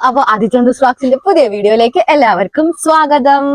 അപ്പൊ ആദിചന്ദ് വ്ളോഗ്സിന്റെ പുതിയ വീഡിയോയിലേക്ക് എല്ലാവർക്കും സ്വാഗതം.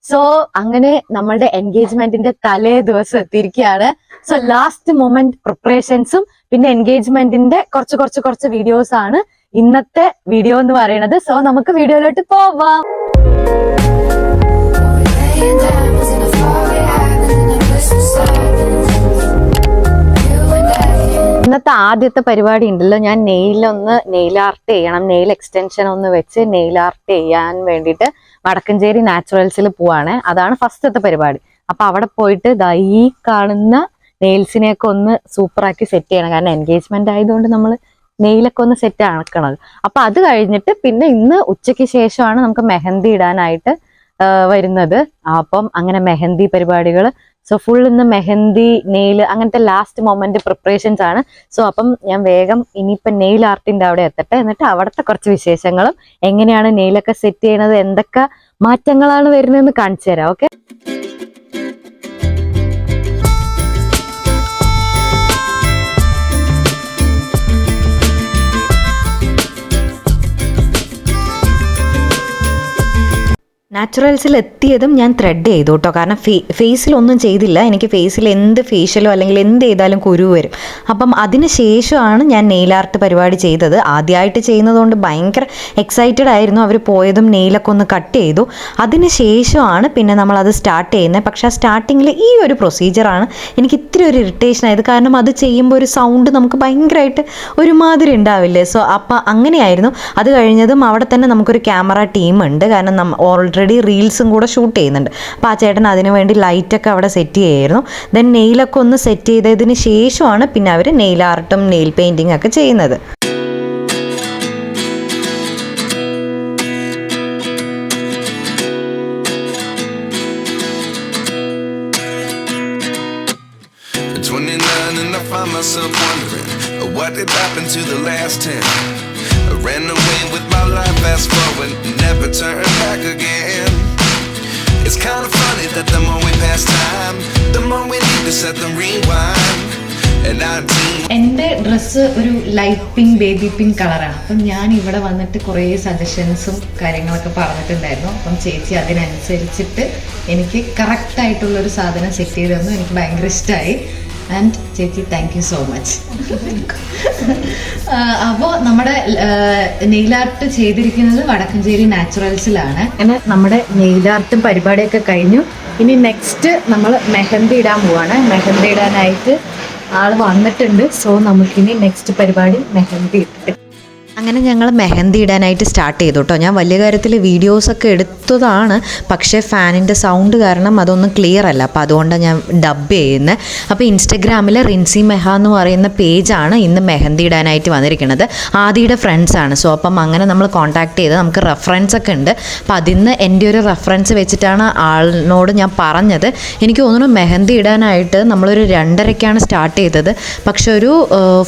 സോ അങ്ങനെ നമ്മളുടെ എൻഗേജ്മെന്റിന്റെ തലേ ദിവസം എത്തിയിരിക്കുകയാണ്. സോ ലാസ്റ്റ് മൊമെന്റ് പ്രിപ്പറേഷൻസും പിന്നെ എൻഗേജ്മെന്റിന്റെ കുറച്ച് വീഡിയോസ് ആണ് ഇന്നത്തെ വീഡിയോ എന്ന് പറയുന്നത്. സോ നമുക്ക് വീഡിയോയിലോട്ട് പോവാം. ഇന്നത്തെ ആദ്യത്തെ പരിപാടി ഉണ്ടല്ലോ, ഞാൻ നെയിൽ ആർട്ട് ചെയ്യണം, നെയിൽ എക്സ്റ്റൻഷൻ ഒന്ന് വെച്ച് നെയിൽ ആർട്ട് ചെയ്യാൻ വേണ്ടിയിട്ട് വടക്കഞ്ചേരി നാച്ചുറൽസിൽ പോവാണ്. അതാണ് ഫസ്റ്റത്തെ പരിപാടി. അപ്പൊ അവിടെ പോയിട്ട് ഈ കാണുന്ന നെയിൽസിനെയൊക്കെ ഒന്ന് സൂപ്പറാക്കി സെറ്റ് ചെയ്യണം. കാരണം എൻഗേജ്മെന്റ് ആയതുകൊണ്ട് നമ്മൾ നെയിലൊക്കെ ഒന്ന് സെറ്റ് ആക്കണത്. അപ്പൊ അത് കഴിഞ്ഞിട്ട് പിന്നെ ഇന്ന് ഉച്ചയ്ക്ക് ശേഷമാണ് നമുക്ക് മെഹന്തി ഇടാനായിട്ട് വരുന്നത്. അപ്പം അങ്ങനെ മെഹന്തി പരിപാടികൾ. സോ ഫുൾ ഇന്ന് മെഹന്തി, നെയിൽ, അങ്ങനത്തെ ലാസ്റ്റ് മൊമെന്റ് പ്രിപ്പറേഷൻസ് ആണ്. സോ അപ്പം ഞാൻ വേഗം ഇനിയിപ്പം നെയിൽ ആർട്ടിന്റെ അവിടെ എത്തട്ടെ. എന്നിട്ട് അവിടുത്തെ കുറച്ച് വിശേഷങ്ങളും എങ്ങനെയാണ് നെയിലൊക്കെ സെറ്റ് ചെയ്യണത്, എന്തൊക്കെ മാറ്റങ്ങളാണ് വരുന്നതെന്ന് കാണിച്ചു തരാം. ഓക്കെ. നാച്ചുറൽസിൽ എത്തിയതും ഞാൻ ത്രെഡ് ചെയ്തു കേട്ടോ. കാരണം ഫേസിലൊന്നും ചെയ്തില്ല. എനിക്ക് ഫേസിൽ എന്ത് ഫേഷ്യലോ അല്ലെങ്കിൽ എന്ത് ചെയ്താലും കുരു വരും. അപ്പം അതിന് ശേഷമാണ് ഞാൻ നെയിൽ ആർട്ട് പരിപാടി ചെയ്തത്. ആദ്യമായിട്ട് ചെയ്യുന്നതുകൊണ്ട് ഭയങ്കര എക്സൈറ്റഡ് ആയിരുന്നു. അവർ പോയതും നെയിലൊക്കെ ഒന്ന് കട്ട് ചെയ്തു. അതിന് ശേഷമാണ് പിന്നെ നമ്മളത് സ്റ്റാർട്ട് ചെയ്യുന്നത്. പക്ഷേ ആ സ്റ്റാർട്ടിങ്ങിൽ ഈ ഒരു പ്രൊസീജിയറാണ് എനിക്ക് ഇത്തിരി ഒരു ഇറിറ്റേഷൻ ആയത്. കാരണം അത് ചെയ്യുമ്പോൾ ഒരു സൗണ്ട് നമുക്ക് ഭയങ്കരമായിട്ട് ഒരുമാതിരി ഉണ്ടാവില്ലേ. സോ അപ്പം അങ്ങനെയായിരുന്നു. അത് കഴിഞ്ഞതും അവിടെ തന്നെ നമുക്കൊരു ക്യാമറ ടീമുണ്ട്. കാരണം ഓൾറെഡി റീൽസും കൂടെ ഷൂട്ട് ചെയ്യുന്നുണ്ട്. അപ്പോൾ ആ ചേട്ടൻ അതിനു വേണ്ടി ലൈറ്റൊക്കെ അവിടെ സെറ്റ് ചെയ്യായിരുന്നു. ദെൻ നെയിലൊക്കെ ഒന്ന് സെറ്റ് ചെയ്തതിന് ശേഷമാണ് പിന്നെ അവർ നെയിൽ ആർട്ടും നെയിൽ പെയിൻറ്റിങ് ഒക്കെ ചെയ്യുന്നത്. I ran away with my life, fast forward, never turn back again. It's kind of funny that the more we pass time, the more we need to set the rewind. എൻ്റെ dress ഒരു light pink, baby pink കളറാണ്. അപ്പം ഞാൻ ഇവിടെ വന്നിട്ട് കുറേ സജഷൻസും കാര്യങ്ങളൊക്കെ പറഞ്ഞിട്ടുണ്ടായിരുന്നു. അപ്പം ചേച്ചി അതിനനുസരിച്ചിട്ട് എനിക്ക് കറക്റ്റായിട്ടുള്ളൊരു സാധനം സെറ്റ് ചെയ്ത് തന്നു. എനിക്ക് ഭയങ്കര ഇഷ്ടമായി. ആൻഡ് ചേച്ചി താങ്ക് യു സോ മച്ച്. അപ്പോൾ നമ്മുടെ നെയിൽ ആർട്ട് ചെയ്തിരിക്കുന്നത് വടക്കഞ്ചേരി നാച്ചുറൽസിലാണ്. അങ്ങനെ നമ്മുടെ നെയിൽ ആർട്ടും പരിപാടിയൊക്കെ കഴിഞ്ഞു. ഇനി നെക്സ്റ്റ് നമ്മൾ മെഹന്തി ഇടാൻ പോവാണ്. മെഹന്തി ഇടാനായിട്ട് ആൾ വന്നിട്ടുണ്ട്. സോ നമുക്കിനി നെക്സ്റ്റ് പരിപാടി മെഹന്തി ഇട്ടിട്ട് അങ്ങനെ ഞങ്ങൾ മെഹന്തി ഇടാനായിട്ട് സ്റ്റാർട്ട് ചെയ്തു കേട്ടോ. ഞാൻ വലിയ കാര്യത്തിൽ വീഡിയോസൊക്കെ എടുത്തതാണ്. പക്ഷേ ഫാനിൻ്റെ സൗണ്ട് കാരണം അതൊന്നും ക്ലിയർ അല്ല. അപ്പോൾ അതുകൊണ്ടാണ് ഞാൻ ഡബ് ചെയ്യുന്നത്. അപ്പോൾ ഇൻസ്റ്റഗ്രാമിൽ റിൻസി മെഹ എന്ന് പറയുന്ന പേജാണ് ഇന്ന് മെഹന്തി ഇടാനായിട്ട് വന്നിരിക്കുന്നത്. ആദിയുടെ ഫ്രണ്ട്സാണ്. സോ അപ്പം അങ്ങനെ നമ്മൾ കോൺടാക്ട് ചെയ്ത് നമുക്ക് റെഫറൻസ് ഒക്കെ ഉണ്ട്. അപ്പം അതിന്ന് എൻ്റെ ഒരു റെഫറൻസ് വെച്ചിട്ടാണ് ആളിനോട് ഞാൻ പറഞ്ഞത്. എനിക്ക് തോന്നുന്നു മെഹന്തി ഇടാനായിട്ട് നമ്മളൊരു 2:30ക്കാണ് സ്റ്റാർട്ട് ചെയ്തത്. പക്ഷെ ഒരു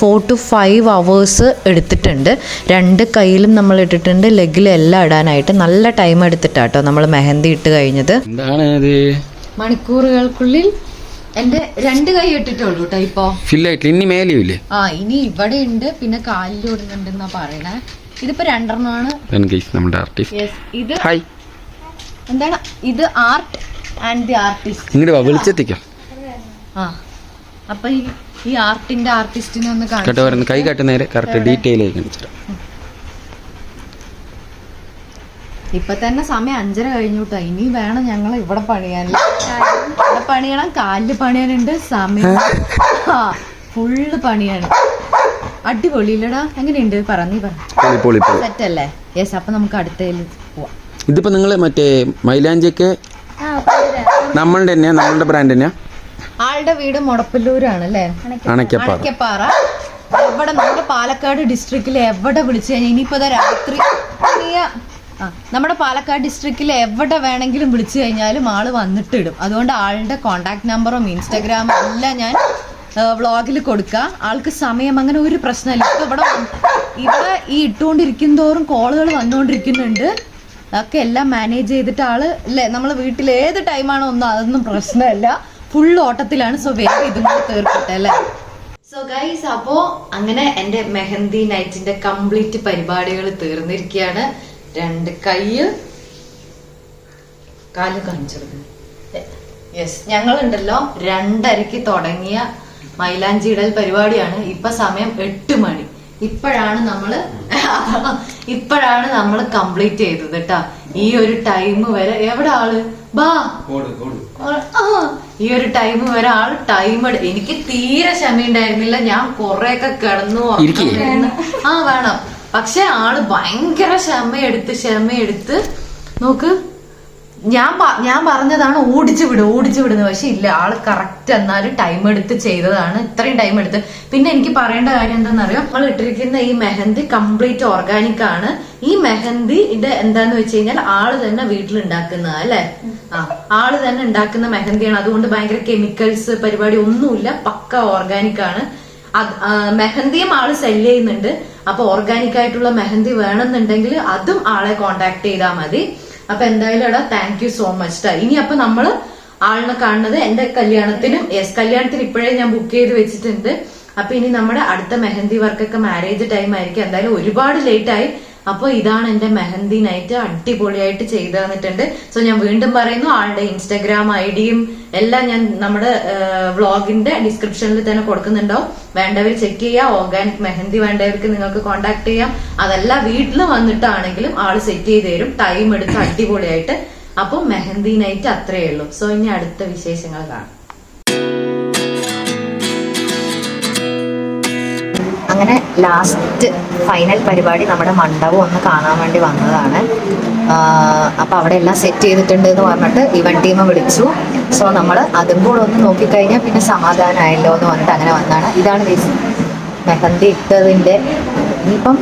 4 to 5 hours എടുത്തിട്ടുണ്ട്. 2 കൈയിലും നമ്മൾ ഇട്ടിട്ടുണ്ട്, ലെഗിലും എല്ലാം ഇടാനായിട്ട് നല്ല ടൈം എടുത്തിട്ടാട്ടോ നമ്മൾ മെഹന്തി ഇട്ട് കഴിഞ്ഞത്. മണിക്കൂറുകൾക്കുള്ളിൽ എന്റെ 2 കൈ ഇട്ടിട്ടുള്ളൂ കേട്ടോ. ഇപ്പൊ ഇനി മേലെയില്ലേ? ഇനി ഇവിടെ ഉണ്ട്, പിന്നെ കാലിൽ ഇടുന്നുണ്ടെന്നാ പറയണേ. ഇതിപ്പോ 2 ഇത് എന്താണ്? ഇത് ആർട്ട് ആൻഡ് ദി ആർട്ടിസ്റ്റ്. വിളിച്ചെത്തിക്കാം. അപ്പൊ ഈ ആർട്ടിന്റെ ആർട്ടിസ്റ്റിനെ ഒന്ന് കാണിച്ചു. കൈ കാട്ട് നേരെ കറക്റ്റ് ഡീറ്റെയിൽ ആയി കാണിച്ചു. ഇപ്പൊ തന്നെ സമയം 5:30 കഴിഞ്ഞു കേട്ടോ. ഇനി വേണം ഞങ്ങൾ ഇവിടെ പണിയാൻ. ഇവിടെ പണിയണം, കാലില് പണിയാനുണ്ട്, സമയം ഫുള്ള് പണിയാണ്. അടിപൊളിയില്ലടാ. എങ്ങനെയുണ്ട്? നീ പറ. സെറ്റ് അല്ലേ? യെസ്. അപ്പൊ നമുക്ക് അടുത്തതിൽ പോവാം. ഇതിപ്പോ നിങ്ങള് മറ്റേ മൈലാഞ്ചിയൊക്കെ നമ്മളുടെ തന്നെയാ, നമ്മളുടെ ബ്രാൻഡ് തന്നെയാ? ആളുടെ വീട് മൊടപ്പല്ലൂരാണ് അല്ലേ? അണക്കപ്പാറ. എവിടെ നമ്മുടെ പാലക്കാട് ഡിസ്ട്രിക്റ്റിൽ എവിടെ വിളിച്ചു കഴിഞ്ഞാൽ ഇനിയിപ്പോ രാത്രി നമ്മുടെ പാലക്കാട് ഡിസ്ട്രിക്റ്റിൽ എവിടെ വേണമെങ്കിലും വിളിച്ചു കഴിഞ്ഞാലും ആള് വന്നിട്ട് ഇടും. അതുകൊണ്ട് ആളുടെ കോണ്ടാക്ട് നമ്പറും ഇൻസ്റ്റാഗ്രാമും എല്ലാം ഞാൻ വ്ളോഗിൽ കൊടുക്കുക. ആൾക്ക് സമയം അങ്ങനെ ഒരു പ്രശ്നമില്ല. ഇപ്പൊ ഇവിടെ ഈ ഇട്ടുകൊണ്ടിരിക്കും തോറും കോളുകൾ വന്നുകൊണ്ടിരിക്കുന്നുണ്ട്. അതൊക്കെ എല്ലാം മാനേജ് ചെയ്തിട്ട് ആള് അല്ലേ, നമ്മളെ വീട്ടിൽ ഏത് ടൈമാണോ ഒന്നും അതൊന്നും പ്രശ്നമില്ല. ഫുൾ ഓട്ടത്തിലാണ്. സോ വേഗം ഇതും കൂടെ തീർക്കട്ടെ അല്ലേ. സോ ഗൈസ്, അപ്പോ അങ്ങനെ എന്റെ മെഹന്തി നൈറ്റിന്റെ കംപ്ലീറ്റ് പരിപാടികൾ തീർന്നിരിക്കുകയാണ്. 2 കൈയ്യ് കാല് കാണിച്ചെടുക്കുന്നു. യെസ്, ഞങ്ങളുണ്ടല്ലോ 2:30 തുടങ്ങിയ മൈലാഞ്ചി ഇടൽ പരിപാടിയാണ്. ഇപ്പൊ സമയം 8 മണി. ഇപ്പോഴാണ് നമ്മള് കംപ്ലീറ്റ് ചെയ്തത് കേട്ടാ. ഈ ഒരു ടൈം വരെ എവിടെ ആള് ബാ ഈ ഒരു ടൈം വരെ ആള് എനിക്ക് തീരെ ക്ഷമയുണ്ടായിരുന്നില്ല. ഞാൻ കൊറേയൊക്കെ കിടന്നു വേണം. പക്ഷെ ആള് ഭയങ്കര ക്ഷമയെടുത്ത് നോക്ക്. ഞാൻ പറഞ്ഞതാണ് ഓടിച്ചു വിടുന്നത്. പക്ഷെ ഇല്ല, ആള് കറക്റ്റ് എന്നാലും ടൈം എടുത്ത് ചെയ്തതാണ്. ഇത്രയും ടൈം എടുത്ത്. പിന്നെ എനിക്ക് പറയേണ്ട കാര്യം എന്താണെന്നറിയോ, നമ്മൾ ഇട്ടിരിക്കുന്ന ഈ മെഹന്തി കംപ്ലീറ്റ് ഓർഗാനിക് ആണ്. ഈ മെഹന്തി ഇത് എന്താന്ന് വെച്ച് കഴിഞ്ഞാൽ ആള് തന്നെ വീട്ടിലുണ്ടാക്കുന്നതാ അല്ലെ. ആള് തന്നെ ഉണ്ടാക്കുന്ന മെഹന്തിയാണ്. അതുകൊണ്ട് ഭയങ്കര കെമിക്കൽസ് പരിപാടി ഒന്നുമില്ല. പക്ക ഓർഗാനിക് ആണ്. മെഹന്തിയും ആള് സെല് ചെയ്യുന്നുണ്ട്. അപ്പൊ ഓർഗാനിക് ആയിട്ടുള്ള മെഹന്തി വേണമെന്നുണ്ടെങ്കിൽ അതും ആളെ കോണ്ടാക്ട് ചെയ്താൽ മതി. അപ്പൊ എന്തായാലും എടാ താങ്ക് യു സോ മച്ച്. ഇനി അപ്പൊ നമ്മള് ആളിനെ കാണുന്നത് എന്റെ കല്യാണത്തിന് ഇപ്പോഴേ ഞാൻ ബുക്ക് ചെയ്ത് വെച്ചിട്ടുണ്ട്. അപ്പൊ ഇനി നമ്മുടെ അടുത്ത മെഹന്തി വർക്കൊക്കെ മാരേജ് ടൈം ആയിരിക്കും. എന്തായാലും ഒരുപാട് ലേറ്റ് ആയി. അപ്പൊ ഇതാണ് എന്റെ മെഹന്തി നൈറ്റ്. അടിപൊളിയായിട്ട് ചെയ്തു തന്നിട്ടുണ്ട്. സോ ഞാൻ വീണ്ടും പറയുന്നു, ആളുടെ ഇൻസ്റ്റാഗ്രാം ഐഡിയും എല്ലാം ഞാൻ നമ്മുടെ വ്ളോഗിന്റെ ഡിസ്ക്രിപ്ഷനിൽ തന്നെ കൊടുക്കുന്നുണ്ടാവും. വേണ്ടവർ ചെക്ക് ചെയ്യാം. ഓർഗാനിക് മെഹന്തി വേണ്ടവർക്ക് നിങ്ങൾക്ക് കോണ്ടാക്ട് ചെയ്യാം. അതല്ല വീട്ടിൽ വന്നിട്ടാണെങ്കിലും ആള് സെറ്റ് ചെയ്ത് തരും. ടൈം എടുത്ത് അടിപൊളിയായിട്ട്. അപ്പൊ മെഹന്തി നൈറ്റ് അത്രയേ ഉള്ളൂ. സോ ഇനി അടുത്ത വിശേഷങ്ങൾ കാണാം. അങ്ങനെ ലാസ്റ്റ് ഫൈനൽ പരിപാടി നമ്മുടെ മണ്ഡപം ഒന്ന് കാണാൻ വേണ്ടി വന്നതാണ്. അപ്പോൾ അവിടെ എല്ലാം സെറ്റ് ചെയ്തിട്ടുണ്ട് എന്ന് പറഞ്ഞിട്ട് ഇവന്റ് ടീം വിളിച്ചു. സോ നമ്മൾ അതും കൂടെ ഒന്ന് നോക്കിക്കഴിഞ്ഞാൽ പിന്നെ സമാധാനമായല്ലോ എന്ന് പറഞ്ഞിട്ട് അങ്ങനെ വന്നതാണ്. ഇതാണ് മെഹന്തി ഇട്ടതിൻ്റെ. ഇനിയിപ്പം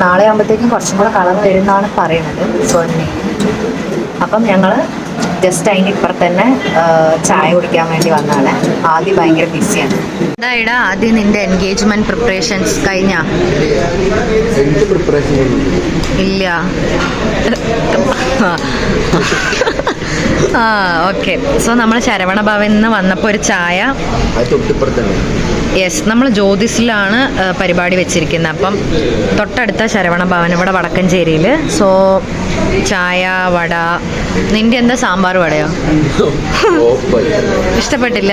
നാളെ ആകുമ്പോഴത്തേക്കും കുറച്ചും കൂടെ കളർ വരുമെന്നാണ് പറയുന്നത്. സോ അപ്പം ഞങ്ങൾ ജസ്റ്റ് അതിന് ഇപ്പുറത്ത് തന്നെ ചായ കുടിക്കാൻ വേണ്ടി വന്നതാണ്. ആദ്യം ഭയങ്കര ബിസിയാണ്. ഇടാ ആദ്യം നിന്റെ എൻഗേജ്മെന്റ് പ്രിപ്പറേഷൻസ് കഴിഞ്ഞാ? ഇല്ല. ഓക്കെ. സോ നമ്മൾ ശരവണ ഭവനിൽ നിന്ന് വന്നപ്പോൾ ഒരു ചായ. യെസ്, നമ്മൾ ജ്യോതിസിലാണ് പരിപാടി വെച്ചിരിക്കുന്നത്. അപ്പം തൊട്ടടുത്ത ശരവണ ഭവൻ ഇവിടെ വടക്കഞ്ചേരിയിൽ. സോ ചായ, വട. നിന്റെ എന്താ സാമ്പാർ വടയോ? ഇഷ്ടപ്പെട്ടില്ല?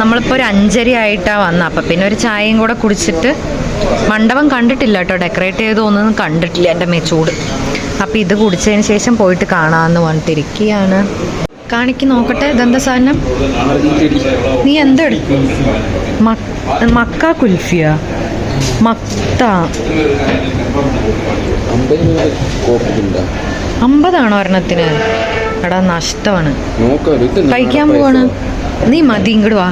നമ്മളിപ്പോൾ ഒരു 5:30 ആയിട്ടാണ് വന്നത്. അപ്പം പിന്നെ ഒരു ചായയും കൂടെ കുടിച്ചിട്ട്, മണ്ഡപം കണ്ടിട്ടില്ല കേട്ടോ, ഡെക്കറേറ്റ് ചെയ്തൊന്നും കണ്ടിട്ടില്ല. എൻ്റെ ചൂട്. അപ്പം ഇത് കുടിച്ചതിന് ശേഷം പോയിട്ട് കാണാമെന്ന് പറഞ്ഞിട്ടിരിക്കുകയാണ്. കാണിക്ക് നോക്കട്ടെ, ഇതെന്താ സാധനം? നീ എന്താ എടുക്കും? മക്ക കുൽഫിയ മക്ത 50 ഒരെണ്ണത്തിന്. എടാ നഷ്ടമാണ്. കഴിക്കാൻ പോവാണ്. നീ മതി, ഇങ്ങോട്ട് വാ.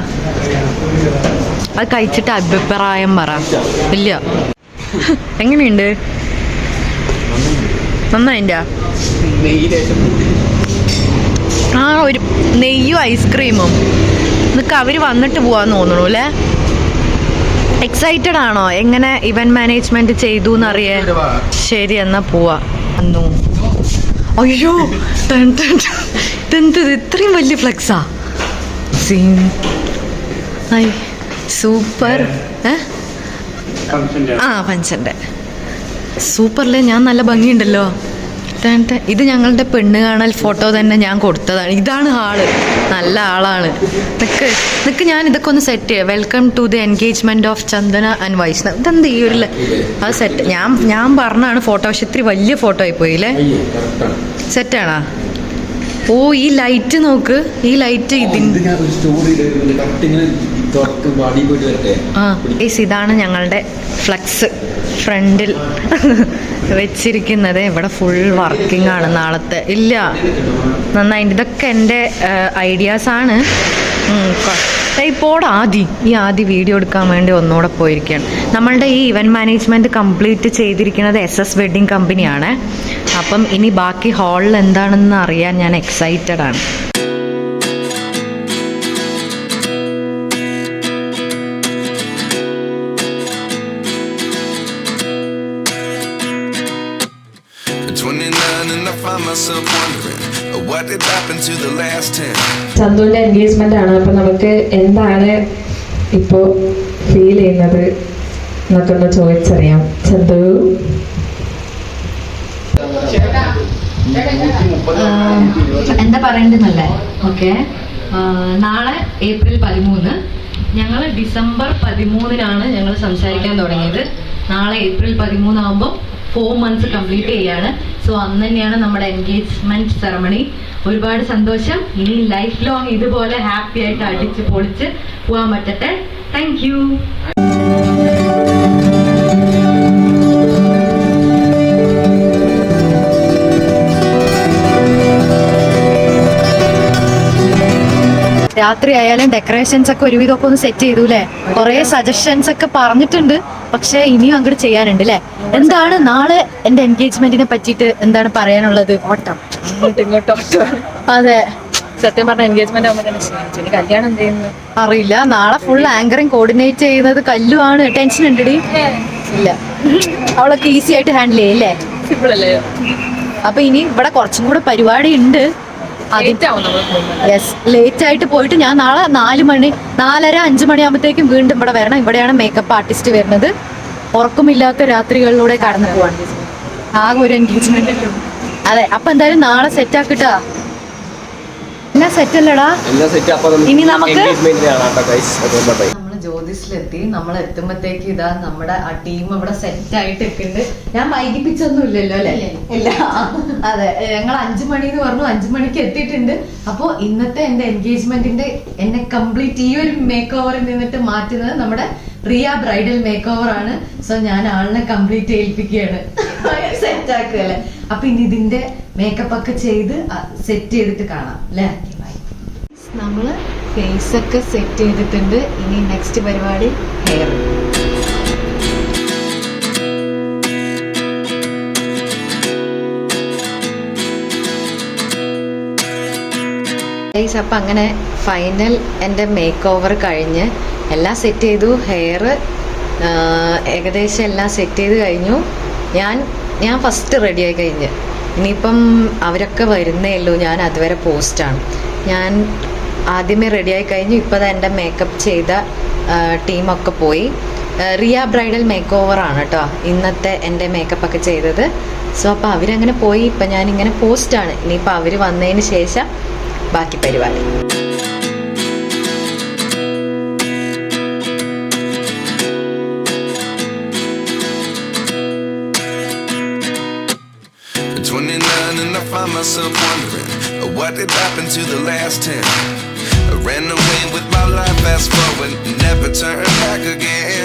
അത് കഴിച്ചിട്ട് അഭിപ്രായം പറ. ഇല്ല, എങ്ങനെയുണ്ട്? നന്നായിട്ടാ? ഒരു നെയ്യും ഐസ്ക്രീമും. നിനക്ക് അവര് വന്നിട്ട് പോവാന്ന് തോന്നുന്നു അല്ലേ? എക്സൈറ്റഡ് ആണോ എങ്ങനെ ഇവന്റ് മാനേജ്മെന്റ് ചെയ്തു എന്നറിയേ? ശരി, എന്നാ പോവാ. അയ്യോ, ഇത്രയും വലിയ ഫ്ലെക്സാ. സൂപ്പർ. ഫംഗ്ഷന്റെ സൂപ്പർല്ലേ? ഞാൻ നല്ല ഭംഗിയുണ്ടല്ലോ. ഇത് ഞങ്ങളുടെ പെണ്ണ് കാണൽ ഫോട്ടോ തന്നെ ഞാൻ കൊടുത്തതാണ്. ഇതാണ് ആള്, നല്ല ആളാണ്. നിക്ക് ഞാൻ ഇതൊക്കെ ഒന്ന് സെറ്റ് ചെയ്യാം. Welcome to the engagement of Chandana and Vaishnav. ഇതെന്ത് ഈ ഒരു അത് സെറ്റ് ഞാൻ പറഞ്ഞാണ് ഫോട്ടോ. പക്ഷെ ഇത്തിരി വലിയ ഫോട്ടോ ആയി പോയില്ലേ? സെറ്റാണോ? ഓ, ഈ ലൈറ്റ് നോക്ക്. ഈ ലൈറ്റ് ഇതാണ് ഞങ്ങളുടെ ഫ്ലക്സ് ഫ്രണ്ടിൽ വെച്ചിരിക്കുന്നത്. ഇവിടെ ഫുൾ വർക്കിംഗ് ആണ് നാളത്തെ. ഇല്ല, നന്നായി. ഇതൊക്കെ എൻ്റെ ഐഡിയാസാണ്. ഇപ്പോൾ ആദ്യം വീഡിയോ എടുക്കാൻ വേണ്ടി ഒന്നുകൂടെ പോയിരിക്കുകയാണ്. നമ്മളുടെ ഈ ഇവന്റ് മാനേജ്മെന്റ് കംപ്ലീറ്റ് ചെയ്തിരിക്കുന്നത് SS വെഡിങ് കമ്പനിയാണ്. അപ്പം ഇനി ബാക്കി ഹാളിൽ എന്താണെന്ന് അറിയാൻ ഞാൻ എക്സൈറ്റഡ് ആണ്. ചന്തുവിന്റെ എൻഗേജ്മെന്റ് ആണ്. അപ്പൊ നമുക്ക് എന്താണ് ഇപ്പോൾ ഫീൽ ചെയ്യുന്നത് എന്നൊക്കെ ചോദിച്ചറിയാം. ചന്തു, എന്താ പറയണ്ടെന്നല്ലേ? ഓക്കെ, നാളെ ഏപ്രിൽ 13, ഞങ്ങൾ ഡിസംബർ 13-നാണ് ഞങ്ങൾ സംസാരിക്കാൻ തുടങ്ങിയത്. നാളെ ഏപ്രിൽ 13 ആകുമ്പോൾ 4 months കംപ്ലീറ്റ് ചെയ്യാണ്. സോ അന്ന് തന്നെയാണ് നമ്മുടെ എൻഗേജ്മെന്റ് സെറമണി. ഒരുപാട് സന്തോഷം. ഇനി ലൈഫ് ലോങ് ഇതുപോലെ ഹാപ്പി ആയിട്ട് അടിച്ച് പൊളിച്ച് പോകാൻ പറ്റട്ടെ. Thank you. രാത്രി ആയാലും ഡെക്കറേഷൻസ് ഒക്കെ ഒരുവിധമൊക്കെ ഒന്ന് സെറ്റ് ചെയ്തൂല്ലേ? കുറെ സജഷൻസ് ഒക്കെ പറഞ്ഞിട്ടുണ്ട്, പക്ഷെ ഇനിയും അങ്ങോട്ട് ചെയ്യാനുണ്ട് അല്ലേ? എന്താണ് നാളെ എന്റെ എൻഗേജ്മെന്റിനെ പറ്റിയിട്ട് എന്താണ് പറയാനുള്ളത്? ഓട്ടം ഇങ്ങോട്ടും. അതെ, സത്യം പറഞ്ഞ എൻഗേജ്മെന്റ് ആകുമ്പോൾ കല്യാണം എന്ത് ചെയ്യുന്നു അറിയില്ല. നാളെ ഫുൾ ആങ്കറിങ് കോർഡിനേറ്റ് ചെയ്യുന്നത് കല്ലുവാണ്. ടെൻഷൻ ഉണ്ടടി? ഇല്ല, അവളൊക്കെ ഈസി ആയിട്ട് ഹാൻഡിൽ ചെയ്യല്ലേ? സിമ്പിൾ അല്ലേ? അപ്പൊ ഇനി ഇവിടെ കുറച്ചും കൂടെ പരിപാടി ഉണ്ട്. യെസ്, ലേറ്റ് ആയിട്ട് പോയിട്ട് ഞാൻ നാളെ 4 മണി 4:30-5 മണിയാകുമ്പോഴത്തേക്കും വീണ്ടും ഇവിടെ വരണം. ഇവിടെയാണ് മേക്കപ്പ് ആർട്ടിസ്റ്റ് വരുന്നത്. ഉറക്കമില്ലാത്ത രാത്രികളിലൂടെ കടന്നു പോവാണ്. ആകെ ഒരു എൻഗേജ്മെന്റ്. അതെ, അപ്പൊ എന്തായാലും നാളെ സെറ്റ് ആക്കിട്ടാ. എല്ലാം സെറ്റ് അല്ലടാ? ഇനി നമുക്ക് നമ്മള് ജ്യോതിഷിലെത്തി. നമ്മൾ എത്തുമ്പോഴത്തേക്ക് ഇതാ നമ്മുടെ ആ ടീം ഇവിടെ സെറ്റ് ആയിട്ട് നിൽക്കുന്നുണ്ട്. ഞാൻ വൈകിപ്പിച്ചൊന്നും ഇല്ലല്ലോ അല്ലെ? ഇല്ല. അതെ, ഞങ്ങൾ 5 മണി എന്ന് പറഞ്ഞു, 5 മണിക്ക് എത്തിയിട്ടുണ്ട്. അപ്പോ ഇന്നത്തെ എന്റെ എൻഗേജ്മെന്റിന്റെ എന്നെ കംപ്ലീറ്റ് ഈ ഒരു മേക്ക് ഓവറിൽ നിന്നിട്ട് മാറ്റുന്നത് നമ്മുടെ റിയ ബ്രൈഡൽ മേക്ക് ഓവർ ആണ്. സോ ഞാൻ ആളിനെ കംപ്ലീറ്റ് ഏൽപ്പിക്കുകയാണ്. സെറ്റ് ആക്കുകയല്ലേ? അപ്പൊ ഇനി ഇതിന്റെ മേക്കപ്പ് ഒക്കെ ചെയ്ത് സെറ്റ് ചെയ്തിട്ട് കാണാം അല്ലേ? നമ്മള് ഫേസ് ഒക്കെ സെറ്റ് ചെയ്തിട്ടുണ്ട്. ഇനി നെക്സ്റ്റ് പരിപാടി ഹെയർ. അപ്പൊ അങ്ങനെ ഫൈനൽ എൻ്റെ മേക്ക് ഓവർ കഴിഞ്ഞ് എല്ലാം സെറ്റ് ചെയ്തു. ഹെയർ ഏകദേശം എല്ലാം സെറ്റ് ചെയ്ത് കഴിഞ്ഞു. ഞാൻ ഫസ്റ്റ് റെഡിയായി കഴിഞ്ഞ്. ഇനിയിപ്പം അവരൊക്കെ വരുന്നേ ഉള്ളൂ. ഞാൻ അതുവരെ പോസ്റ്റാണ്. ഞാൻ ആദ്യമേ റെഡിയായി കഴിഞ്ഞു. ഇപ്പോൾ എൻ്റെ മേക്കപ്പ് ചെയ്ത ടീമൊക്കെ പോയി. റിയ ബ്രൈഡൽ മേക്ക് ഓവറാണ് കേട്ടോ ഇന്നത്തെ എൻ്റെ മേക്കപ്പൊക്കെ ചെയ്തത്. സോ അപ്പോൾ അവരങ്ങനെ പോയി. ഇപ്പം ഞാനിങ്ങനെ പോസ്റ്റാണ്. ഇനിയിപ്പോൾ അവർ വന്നതിന് ശേഷം ബാക്കി പരിപാടി. At 29 and I find myself wondering what did happen to the last 10. I ran away with my life, fast forward, never turn back again.